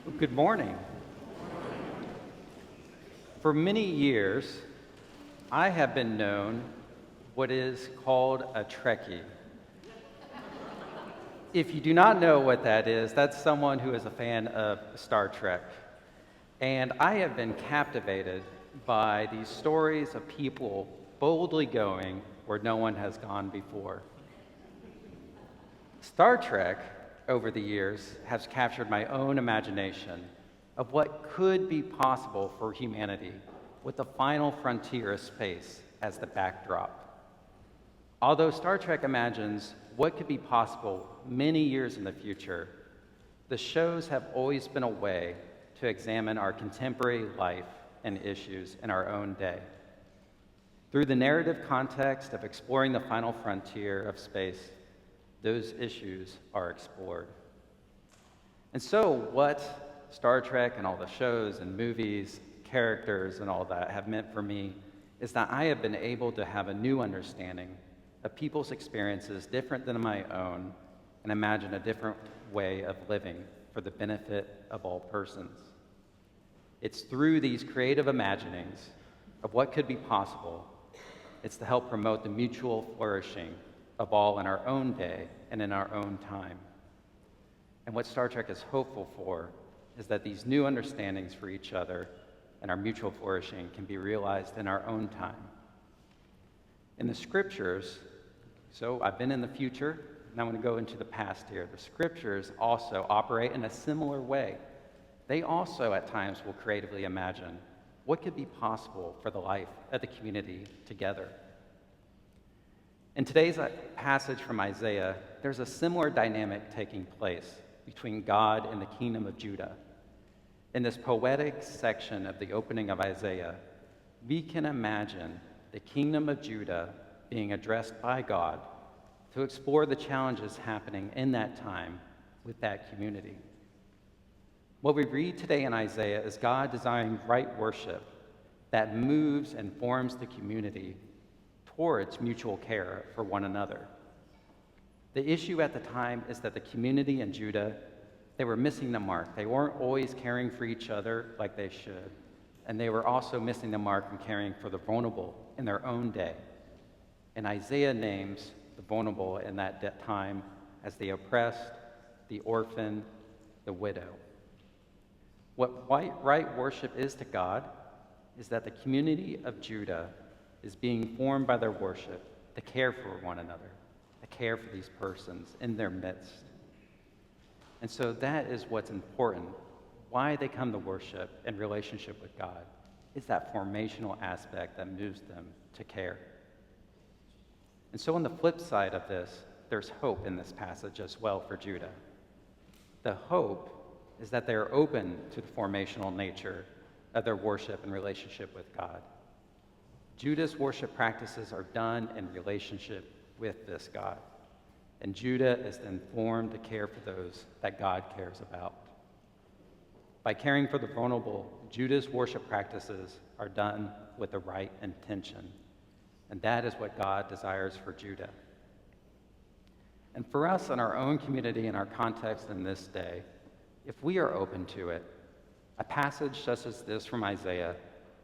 Good morning. For many years, I have been known what is called a Trekkie. If you do not know what that is, that's someone who is a fan of Star Trek. And I have been captivated by these stories of people boldly going where no one has gone before. Star Trek, over the years, has captured my own imagination of what could be possible for humanity with the final frontier of space as the backdrop. Although Star Trek imagines what could be possible many years in the future, the shows have always been a way to examine our contemporary life and issues in our own day. Through the narrative context of exploring the final frontier of space, those issues are explored. And so what Star Trek and all the shows and movies, characters and all that have meant for me is that I have been able to have a new understanding of people's experiences different than my own and imagine a different way of living for the benefit of all persons. It's through these creative imaginings of what could be possible, it's to help promote the mutual flourishing of all in our own day and in our own time. And what Star Trek is hopeful for is that these new understandings for each other and our mutual flourishing can be realized in our own time. In the scriptures, so I've been in the future, and I'm going to go into the past here. The scriptures also operate in a similar way. They also at times will creatively imagine what could be possible for the life of the community together. In today's passage from Isaiah, there's a similar dynamic taking place between God and the kingdom of Judah. In this poetic section of the opening of Isaiah, we can imagine the kingdom of Judah being addressed by God to explore the challenges happening in that time with that community. What we read today in Isaiah is God desiring right worship that moves and forms the community towards mutual care for one another. The issue at the time is that the community in Judah, they were missing the mark. They weren't always caring for each other like they should, and they were also missing the mark in caring for the vulnerable in their own day. And Isaiah names the vulnerable in that time as the oppressed, the orphan, the widow. What right worship is to God is that the community of Judah is being formed by their worship to care for one another, to care for these persons in their midst. And so that is what's important. Why they come to worship in relationship with God is that formational aspect that moves them to care. And so on the flip side of this, there's hope in this passage as well for Judah. The hope is that they are open to the formational nature of their worship and relationship with God. Judah's worship practices are done in relationship with this God. And Judah is then formed to care for those that God cares about. By caring for the vulnerable, Judah's worship practices are done with the right intention. And that is what God desires for Judah. And for us in our own community and our context in this day, if we are open to it, a passage such as this from Isaiah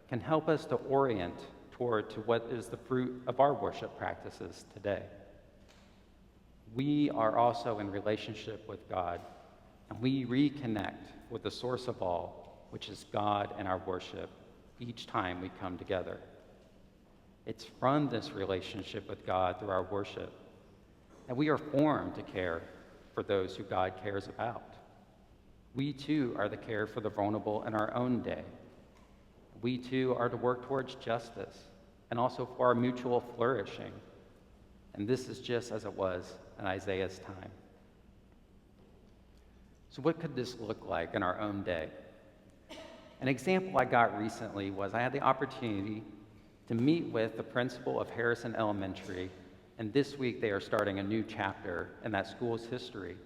can help us to orient toward to what is the fruit of our worship practices today. We are also in relationship with God, and we reconnect with the source of all, which is God and our worship, each time we come together. It's from this relationship with God through our worship that we are formed to care for those who God cares about. We too are to care for the vulnerable in our own day. We too are to work towards justice and also for our mutual flourishing. And this is just as it was in Isaiah's time. So what could this look like in our own day? An example I got recently was I had the opportunity to meet with the principal of Harrison Elementary, and this week they are starting a new chapter in that school's history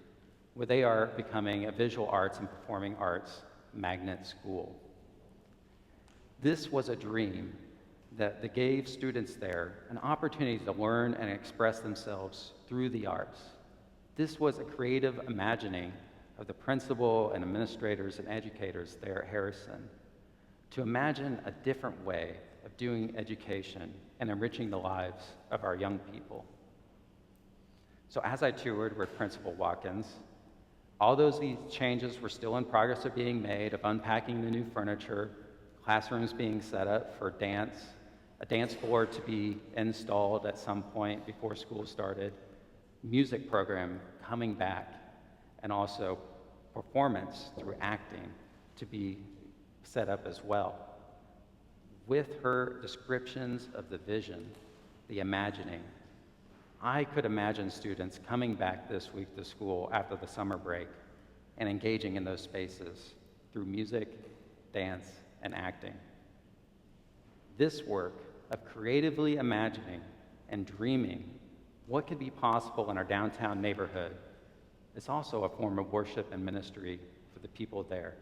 where they are becoming a visual arts and performing arts magnet school. This was a dream that gave students there an opportunity to learn and express themselves through the arts. This was a creative imagining of the principal and administrators and educators there at Harrison to imagine a different way of doing education and enriching the lives of our young people. So as I toured with Principal Watkins, although these changes were still in progress of being made, of unpacking the new furniture, classrooms being set up for dance, a dance floor to be installed at some point before school started, music program coming back, and also performance through acting to be set up as well. With her descriptions of the vision, the imagining, I could imagine students coming back this week to school after the summer break and engaging in those spaces through music, dance, and acting. This work of creatively imagining and dreaming what could be possible in our downtown neighborhood is also a form of worship and ministry for the people there,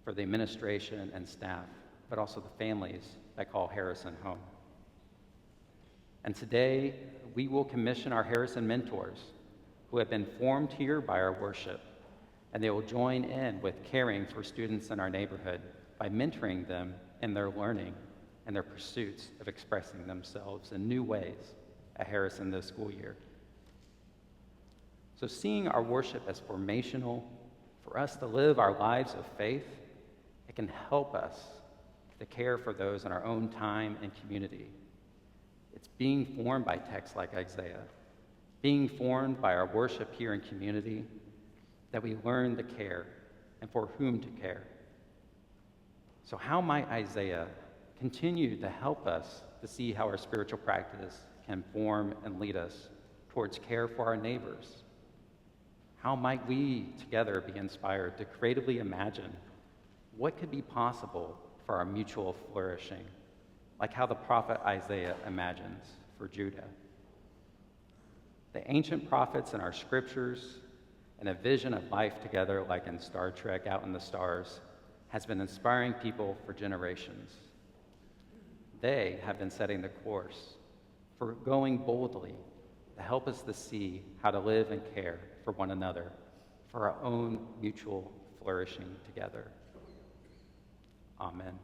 for the administration and staff, but also the families that call Harrison home. And today, we will commission our Harrison mentors who have been formed here by our worship, and they will join in with caring for students in our neighborhood by mentoring them in their learning and their pursuits of expressing themselves in new ways at Harrison this school year. So seeing our worship as formational, for us to live our lives of faith, it can help us to care for those in our own time and community. It's being formed by texts like Isaiah, being formed by our worship here in community, that we learn to care and for whom to care. So how might Isaiah continue to help us to see how our spiritual practice can form and lead us towards care for our neighbors? How might we together be inspired to creatively imagine what could be possible for our mutual flourishing, like how the prophet Isaiah imagines for Judah? The ancient prophets in our scriptures and a vision of life together, like in Star Trek, Out in the Stars, has been inspiring people for generations. They have been setting the course for going boldly to help us to see how to live and care for one another, for our own mutual flourishing together. Amen.